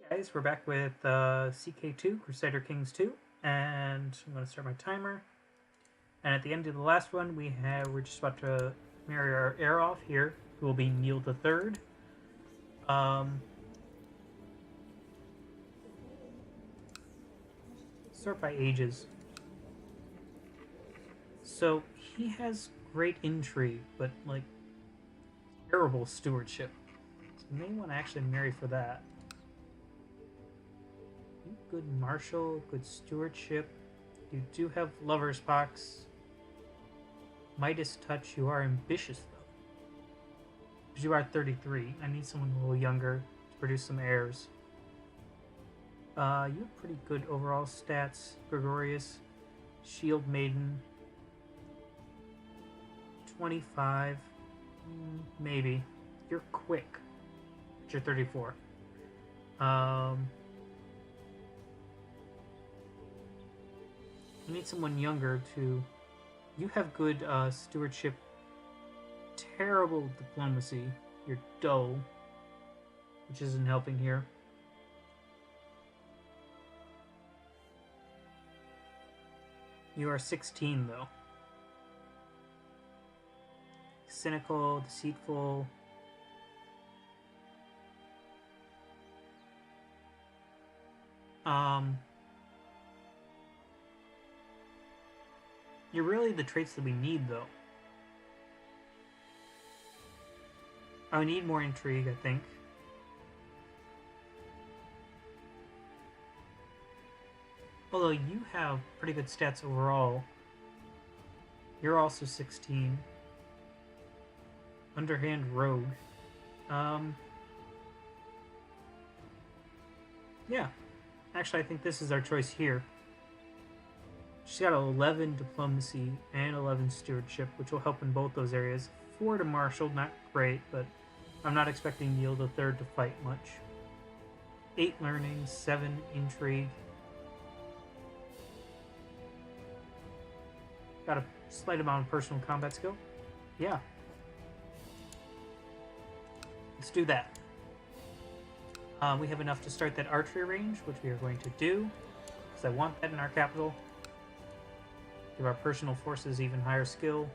Guys, we're back with CK2, Crusader Kings 2, and I'm going to start my timer. And at the end of the last one, we're just about to marry our heir off here, who will be Neil the Third. Sort by ages. So he has great intrigue, but like terrible stewardship. So you may want to actually marry for that. Good martial, good stewardship. You do have lover's box. Midas touch. You are ambitious though, because you are 33. I need someone a little younger to produce some heirs. You have pretty good overall stats. Gregorius, Shield Maiden, 25. Maybe. You're quick, but you're 34. You need someone younger to... You have good stewardship, terrible diplomacy. You're dull, which isn't helping here. You are 16, though. Cynical, deceitful. You're really the traits that we need, though. I need more intrigue, I think. Although you have pretty good stats overall. You're also 16. Underhand rogue. Yeah. Actually, I think this is our choice here. She's got 11 diplomacy and 11 stewardship, which will help in both those areas. 4 to martial, not great, but I'm not expecting Neil the Third to fight much. 8 learning, 7 intrigue. Got a slight amount of personal combat skill. Yeah. Let's do that. We have enough to start that archery range, which we are going to do, because I want that in our capital. Give our personal forces even higher skill,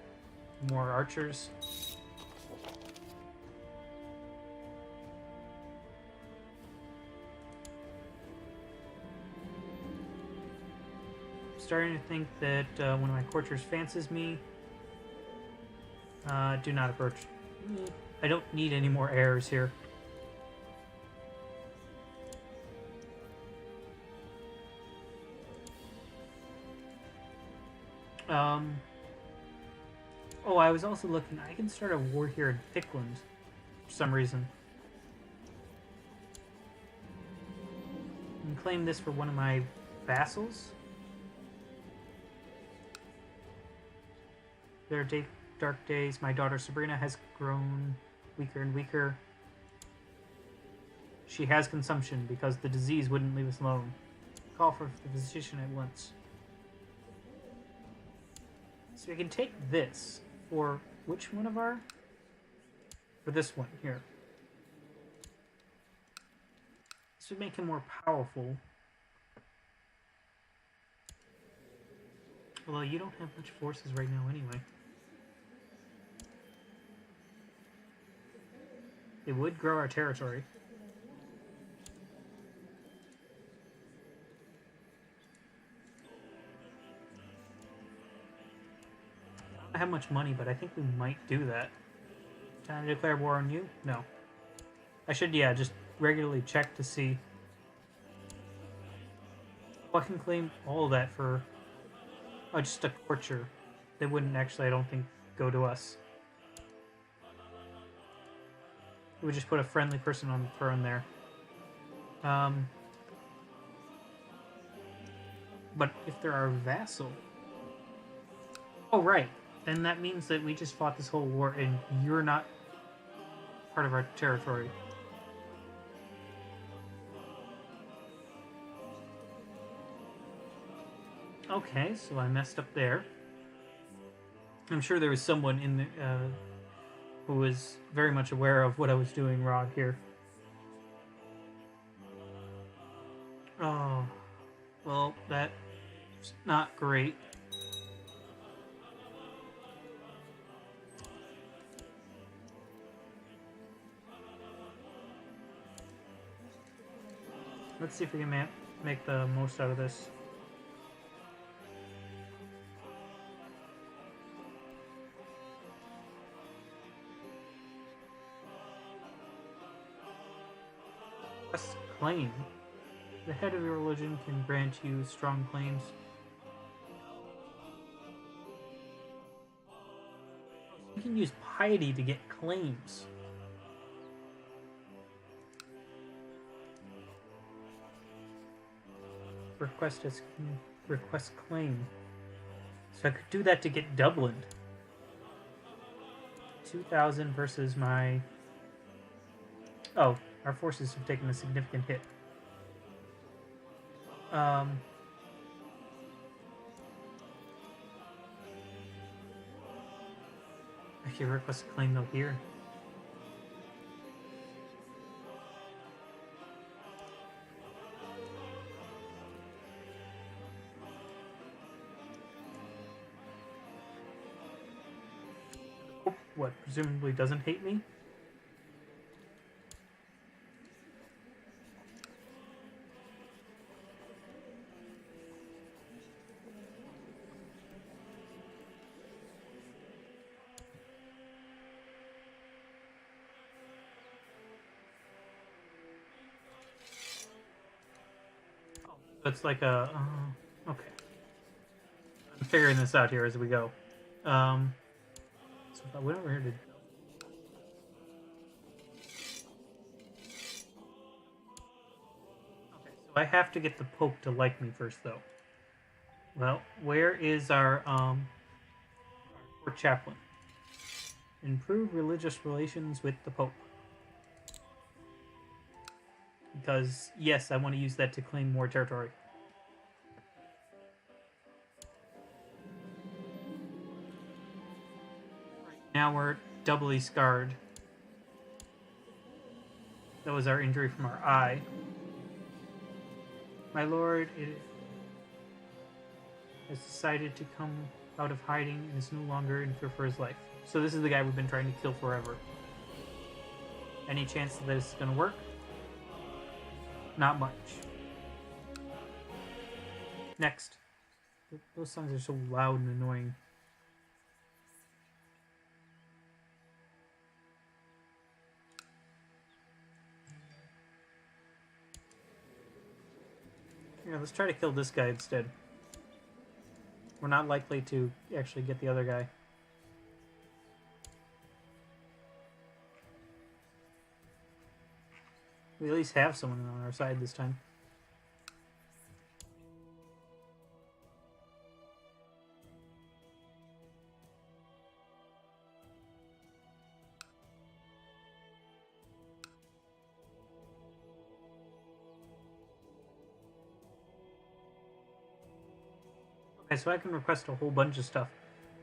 more archers. Starting to think that one of my courtiers fancies me. Do not approach. I don't need any more heirs here. Oh, I was also looking. I can start a war here in Thickland for some reason. And claim this for one of my vassals. Their dark days. My daughter Sabrina has grown weaker and weaker. She has consumption because the disease wouldn't leave us alone. Call for the physician at once. So we can take this for which one of our... For this one here. This would make him more powerful. Although you don't have much forces right now anyway. It would grow our territory. I don't have much money, but I think we might do that. Can I declare war on you? No. I should, yeah, just regularly check to see. Oh, I can claim all of that for... Oh, just a courtier. They wouldn't actually, I don't think, go to us. We would just put a friendly person on the throne there. But if they're our vassal... Oh, right. Then that means that we just fought this whole war and you're not part of our territory. Okay, so I messed up there. I'm sure there was someone in the who was very much aware of what I was doing wrong here. Oh, well, that's not great. Let's see if we can make the most out of this. Quest claim. The head of your religion can grant you strong claims. You can use piety to get claims. Request claim. So I could do that to get Dublin. 2,000 versus my... Oh, our forces have taken a significant hit. I can request a claim though here. What, presumably doesn't hate me? So it's like a... okay. I'm figuring this out here as we go. So if I went over here to... Okay, so I have to get the Pope to like me first, though. Well, where is our court chaplain? Improve religious relations with the Pope. Because, yes, I want to use that to claim more territory. Right, now we're doubly scarred. That was our injury from our eye. My lord, it has decided to come out of hiding and is no longer in fear for his life. So this is the guy we've been trying to kill forever. Any chance that this is going to work? Not much. Next. Those songs are so loud and annoying. Yeah, let's try to kill this guy instead. We're not likely to actually get the other guy. We at least have someone on our side this time. Okay, so I can request a whole bunch of stuff.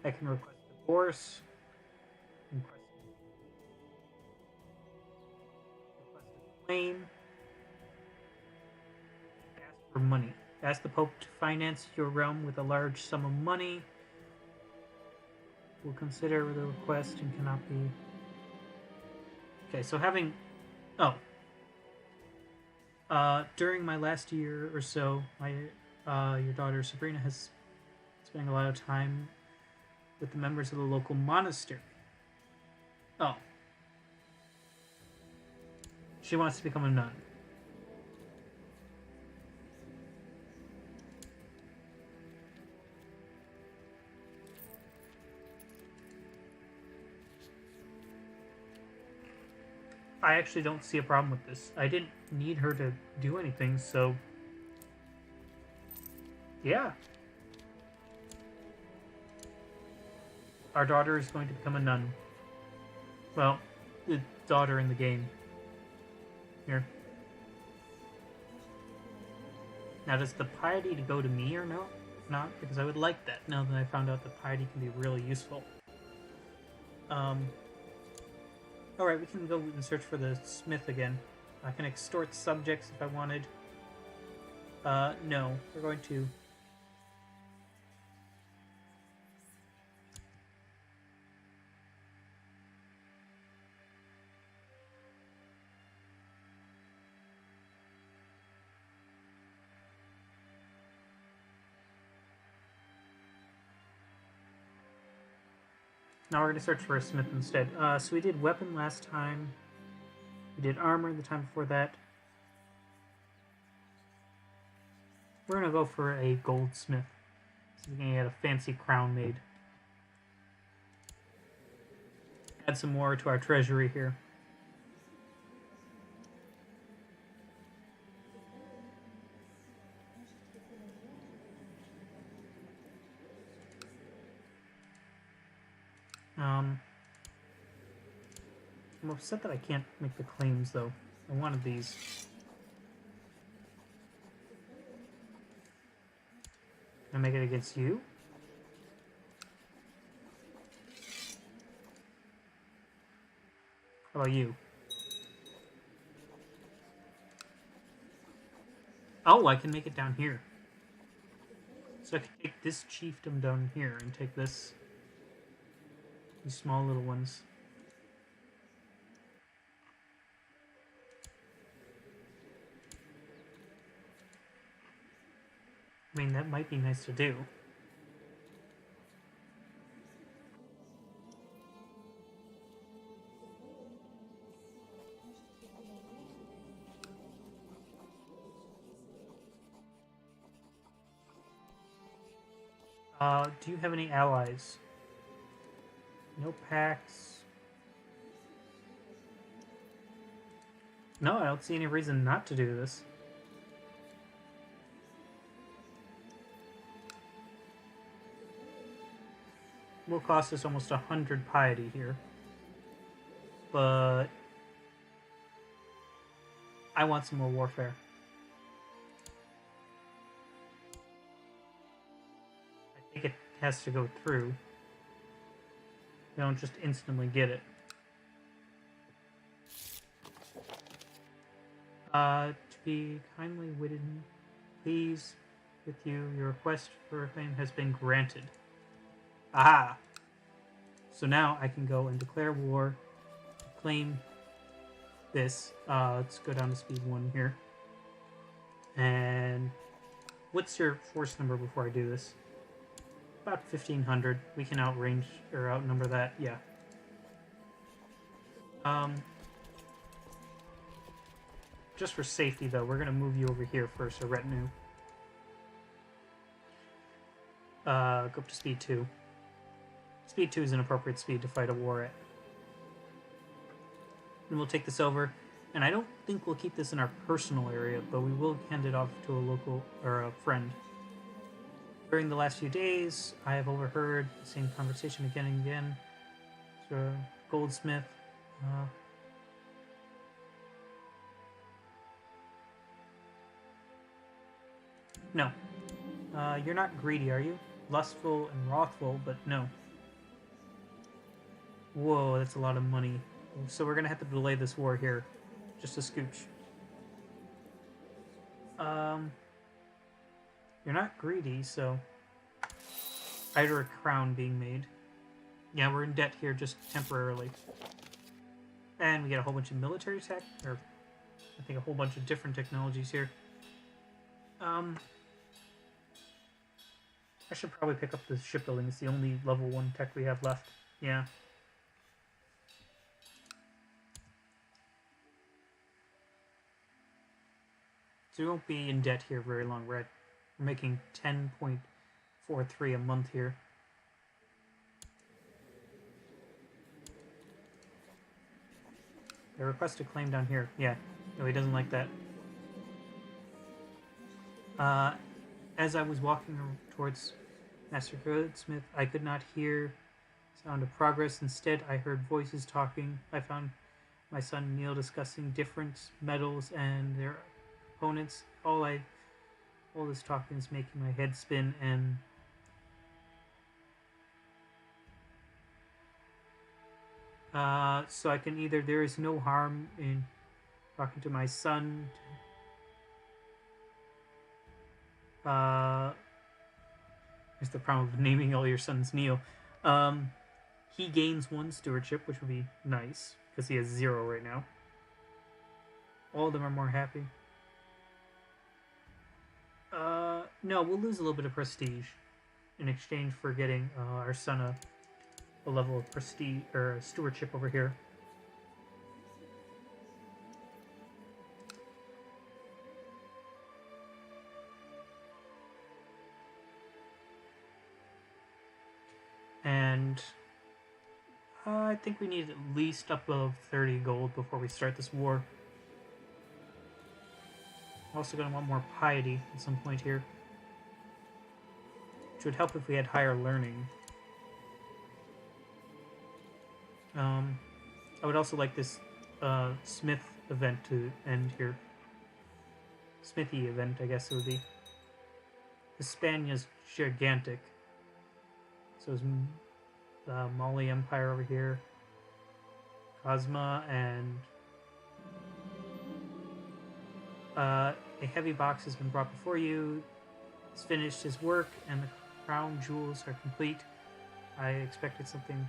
I can request divorce, request a claim, ask for money. Ask the Pope to finance your realm with a large sum of money. We'll consider the request and cannot be... Okay, so having... Oh. During my last year or so, your daughter Sabrina has spent a lot of time with the members of the local monastery. Oh. She wants to become a nun. I actually don't see a problem with this. I didn't need her to do anything, so... Yeah. Our daughter is going to become a nun. Well, the daughter in the game. Here. Now, does the piety to go to me or no? Not, because I would like that, now that I found out that piety can be really useful. Alright, we can go and search for the smith again. I can extort subjects if I wanted. No. We're going to... Now we're going to search for a smith instead. So we did weapon last time. We did armor the time before that. We're going to go for a goldsmith. So we can get a fancy crown made. Add some more to our treasury here. I'm upset that I can't make the claims, though. I wanted these. Can I make it against you? How about you? Oh, I can make it down here. So I can take this chiefdom down here and take this. These small little ones. I mean, that might be nice to do. Do you have any allies? No pacts. No, I don't see any reason not to do this. Will cost us almost 100 piety here. But I want some more warfare. I think it has to go through. You don't just instantly get it. To be kindly witted, please, with you, your request for fame has been granted. Aha! So now I can go and declare war, claim this. Let's go down to speed 1 here. And what's your force number before I do this? About 1,500. We can outrange or outnumber that. Yeah. Just for safety, though, we're gonna move you over here first, a retinue. Go up to speed 2. Speed 2 is an appropriate speed to fight a war at. And we'll take this over. And I don't think we'll keep this in our personal area, but we will hand it off to a local or a friend. During the last few days, I have overheard the same conversation again and again. So, goldsmith. No. You're not greedy, are you? Lustful and wrathful, but no. Whoa, that's a lot of money. So we're gonna have to delay this war here. Just a scooch. You're not greedy, so... Either a crown being made. Yeah, we're in debt here just temporarily. And we get a whole bunch of military tech, or I think a whole bunch of different technologies here. I should probably pick up the shipbuilding. It's the only level 1 tech we have left. Yeah. So we won't be in debt here very long. We're making 10.43 a month here. A request to claim down here. Yeah. No, he doesn't like that. As I was walking towards Master Goldsmith, I could not hear sound of progress. Instead, I heard voices talking. I found my son Neil discussing different metals and their opponents. All this talking is making my head spin, and so I can either, there is no harm in talking to my son. Here's the problem of naming all your sons Neil. Um, he gains 1 stewardship, which would be nice because he has 0 right now. All of them are more happy. No, we'll lose a little bit of prestige in exchange for getting our son a level of prestige or stewardship over here. And I think we need at least up above 30 gold before we start this war. I'm also going to want more piety at some point here, which would help if we had higher learning. I would also like this Smith event to end here. Smithy event, I guess it would be. Hispania's gigantic. So is the Mali Empire over here. Cosma and a heavy box has been brought before you. He's finished his work and the crown jewels are complete. I expected something.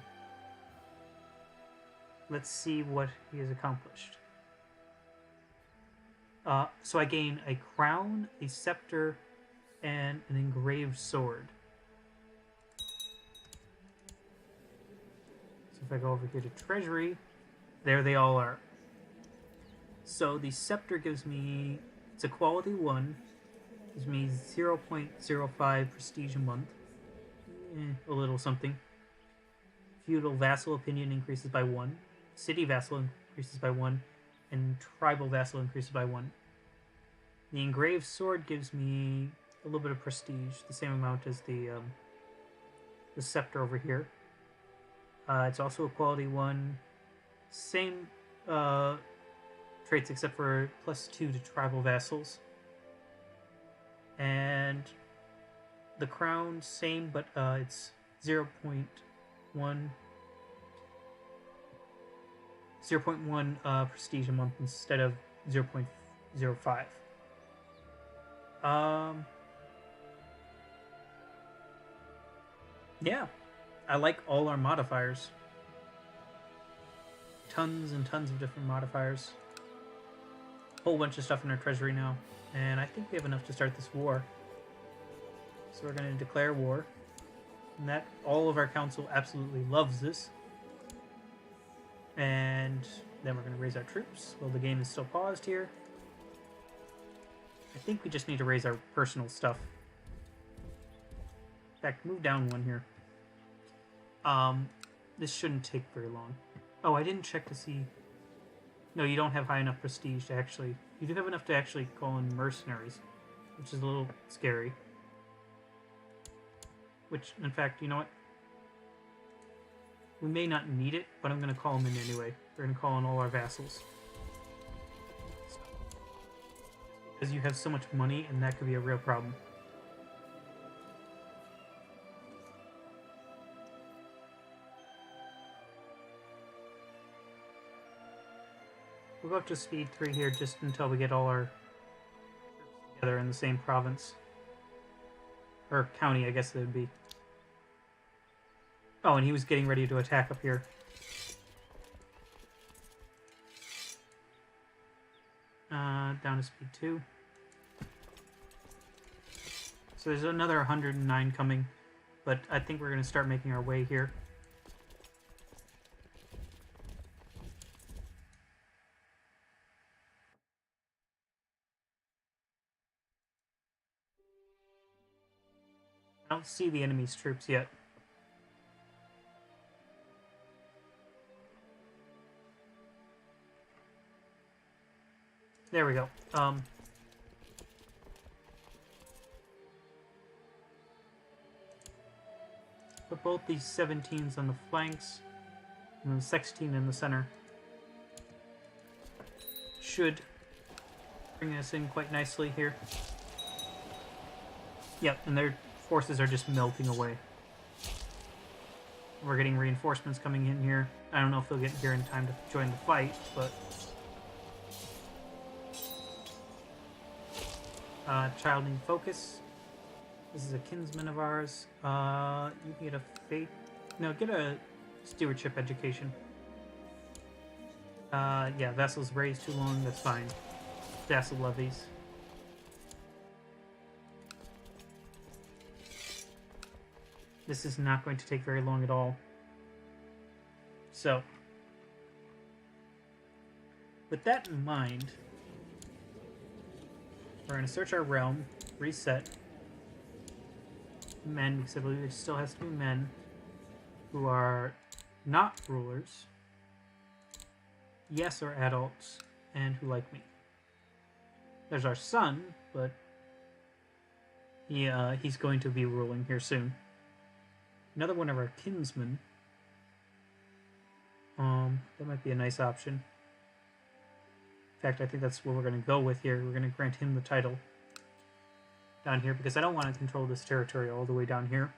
Let's see what he has accomplished. So I gain a crown, a scepter, and an engraved sword. So if I go over here to treasury, there they all are. So the scepter gives me, it's a quality 1, gives me 0.05 prestige a month. A little something. Feudal vassal opinion increases by 1. City vassal increases by 1. And tribal vassal increases by 1. The engraved sword gives me a little bit of prestige, the same amount as the scepter over here. It's also a quality 1. Same traits except for +2 to tribal vassals. And the crown, same, but it's 0.1 prestige a month instead of 0.05. Yeah, I like all our modifiers. Tons and tons of different modifiers. Whole bunch of stuff in our treasury now. And I think we have enough to start this war. So we're going to declare war. And that all of our council absolutely loves this. And then we're going to raise our troops. Well, the game is still paused here. I think we just need to raise our personal stuff. In fact, move down 1 here. This shouldn't take very long. Oh, I didn't check to see. No, you don't have high enough prestige to actually. You do have enough to actually call in mercenaries, which is a little scary. Which, in fact, you know what? We may not need it, but I'm going to call them in anyway. We're going to call in all our vassals. Because you have so much money, and that could be a real problem. We'll go up to speed 3 here just until we get all our troops together in the same province. Or county, I guess it would be. Oh, and he was getting ready to attack up here. Down to speed 2. So there's another 109 coming, but I think we're going to start making our way here. I don't see the enemy's troops yet. There we go. Put both these 17s on the flanks, and the 16 in the center. Should bring us in quite nicely here. Yep, and their forces are just melting away. We're getting reinforcements coming in here. I don't know if they'll get here in time to join the fight, but... child need focus. This is a kinsman of ours. You can get a fate. No, get a stewardship education. Yeah, vassals raised too long. That's fine. Vassal levies. This is not going to take very long at all. So, with that in mind, we're going to search our realm, reset men, because I believe there still has to be men who are not rulers, yes, are adults, and who like me. There's our son, but he's going to be ruling here soon. Another one of our kinsmen. That might be a nice option. In fact, I think that's what we're going to go with here. We're going to grant him the title down here, because I don't want to control this territory all the way down here.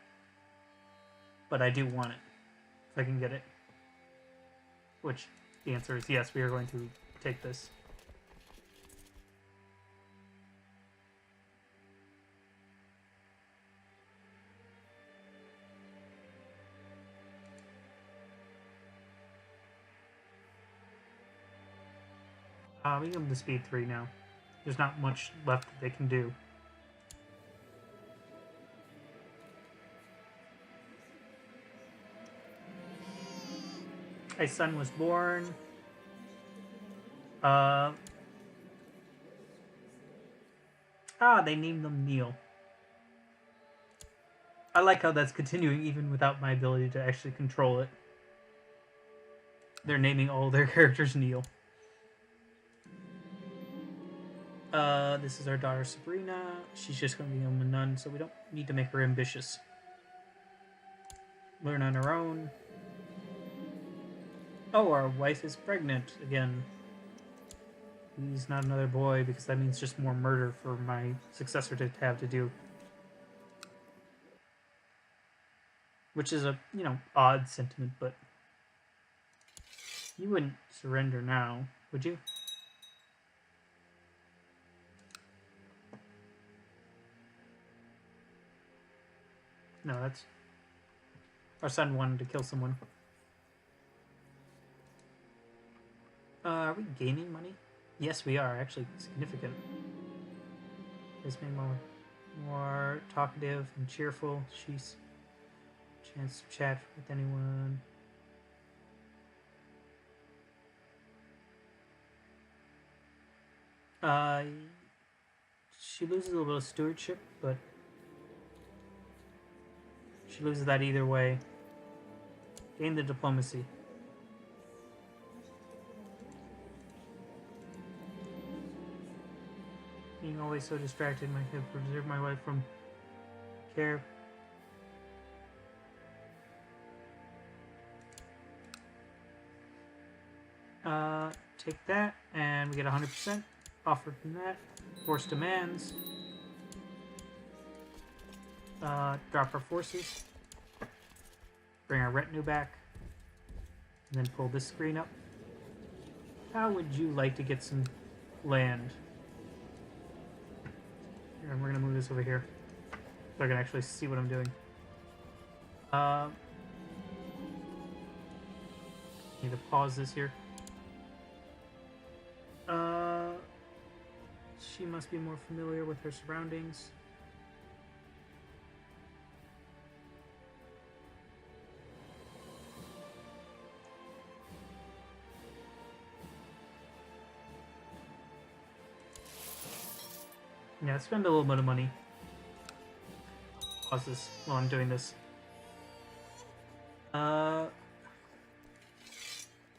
But I do want it, if I can get it. Which, the answer is yes, we are going to take this. We give them the speed 3 now. There's not much left that they can do. A son was born. They named them Neil. I like how that's continuing even without my ability to actually control it. They're naming all their characters Neil. This is our daughter Sabrina. She's just going to become a nun, so we don't need to make her ambitious. Learn on her own. Oh, our wife is pregnant again. He's not another boy, because that means just more murder for my successor to have to do. Which is a, odd sentiment, but you wouldn't surrender now, would you? No, that's... Our son wanted to kill someone. Are we gaining money? Yes, we are. Actually, significant. This made more talkative and cheerful. She's chance to chat with anyone. She loses a little bit of stewardship, but she loses that either way. Gain the diplomacy. Being always so distracted might have preserved my wife from care. Take that, and we get 100% offered from that. Force demands. Drop our forces. Bring our retinue back. And then pull this screen up. How would you like to get some land? Here, and we're going to move this over here, so I can actually see what I'm doing. Need to pause this here. She must be more familiar with her surroundings. Yeah, spend a little bit of money. Pause this while I'm doing this.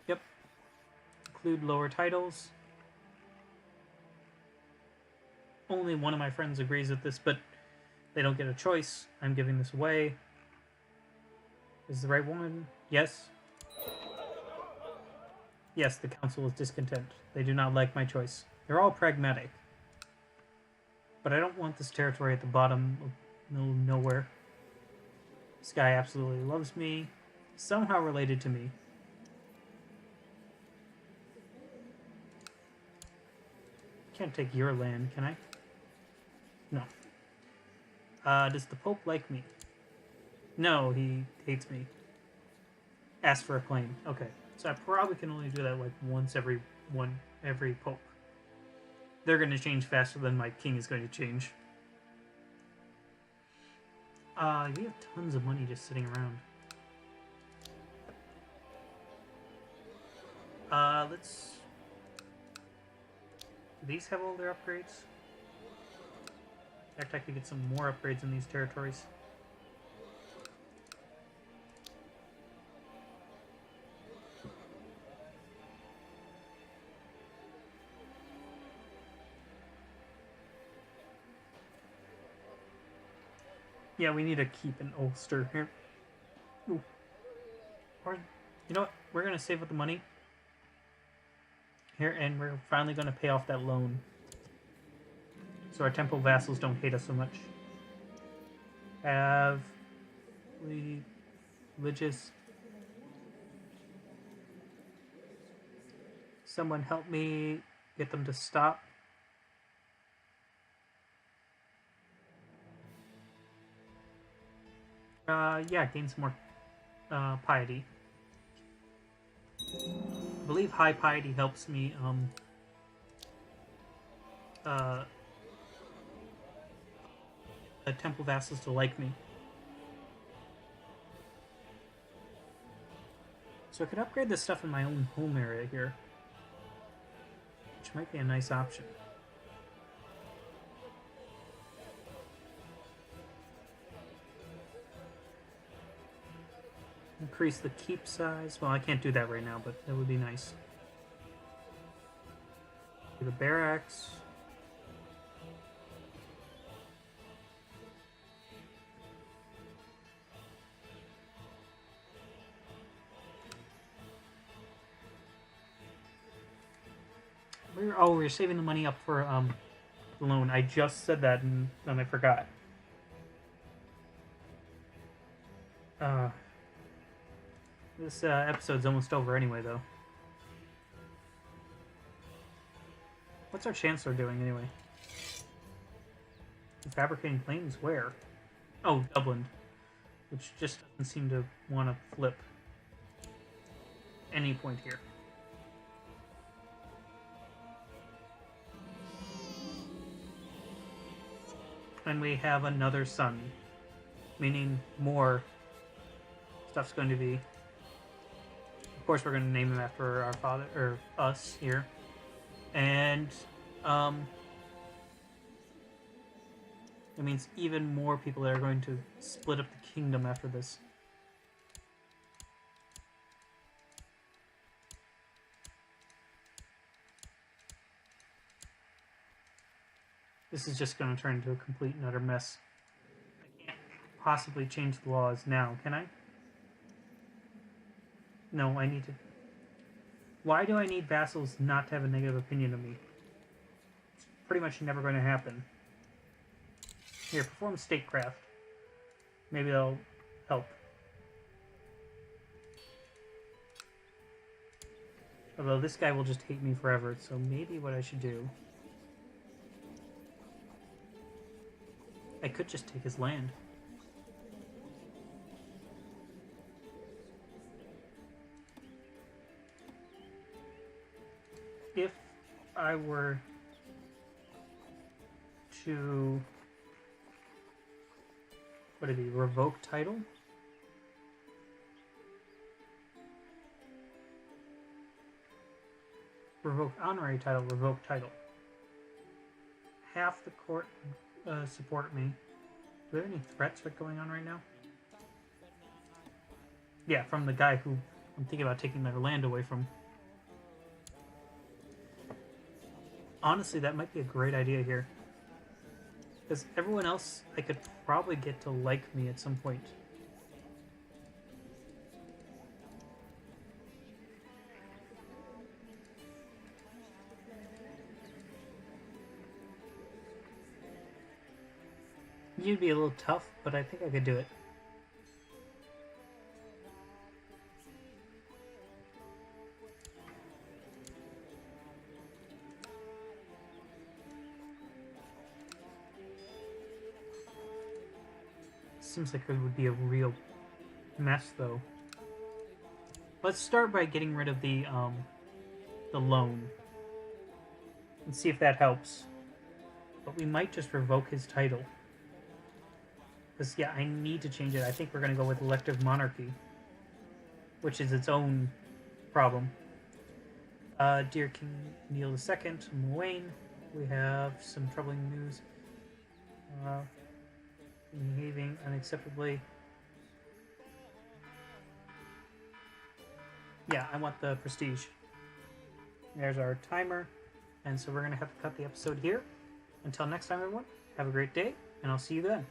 Yep. Include lower titles. Only one of my friends agrees with this, but they don't get a choice. I'm giving this away. Is the right one? Yes. Yes, the council is discontent. They do not like my choice. They're all pragmatic. But I don't want this territory at the bottom of middle of nowhere. This guy absolutely loves me. Somehow related to me. Can't take your land, can I? No. Does the Pope like me? No, he hates me. Ask for a claim. Okay. So I probably can only do that like once every Pope. They're going to change faster than my king is going to change. You have tons of money just sitting around. Let's... Do these have all their upgrades? In fact, I could get some more upgrades in these territories. Yeah, we need to keep an Ulster here. Ooh. Or, you know what? We're going to save up the money here, and we're finally going to pay off that loan. So our temple vassals don't hate us so much. Have religious... Someone help me get them to stop. Yeah, gain some more piety. I believe high piety helps me the temple vassals to like me. So I could upgrade this stuff in my own home area here, which might be a nice option. Increase the keep size. Well, I can't do that right now, but that would be nice. Do the barracks. We're saving the money up for the loan. I just said that and then I forgot. This episode's almost over anyway, though. What's our Chancellor doing, anyway? Fabricating planes? Where? Oh, Dublin. Which just doesn't seem to want to flip. Any point here. And we have another son. Meaning more stuff's going to be... Of course, we're going to name him after our father, or us here. And, it means even more people that are going to split up the kingdom after this. This is just going to turn into a complete and utter mess. I can't possibly change the laws now, can I? No, I need to... Why do I need vassals not to have a negative opinion of me? It's pretty much never going to happen. Here, perform statecraft. Maybe that'll help. Although this guy will just hate me forever, so maybe what I should do... I could just take his land. If I were to, what would it be, revoke title? Revoke honorary title, revoke title. Half the court support me. Do we have any threats going on right now? Yeah, from the guy who I'm thinking about taking their land away from. Honestly, that might be a great idea here. Because everyone else I could probably get to like me at some point. You'd be a little tough, but I think I could do it. Seems like it would be a real mess, though. Let's start by getting rid of the loan and see if that helps. But we might just revoke his title. Because, yeah, I need to change it. I think we're going to go with elective monarchy, which is its own problem. Dear King Neil II, Wayne, we have some troubling news. Behaving unacceptably. Yeah, I want the prestige. There's our timer. And so we're going to have to cut the episode here. Until next time, everyone, have a great day, and I'll see you then.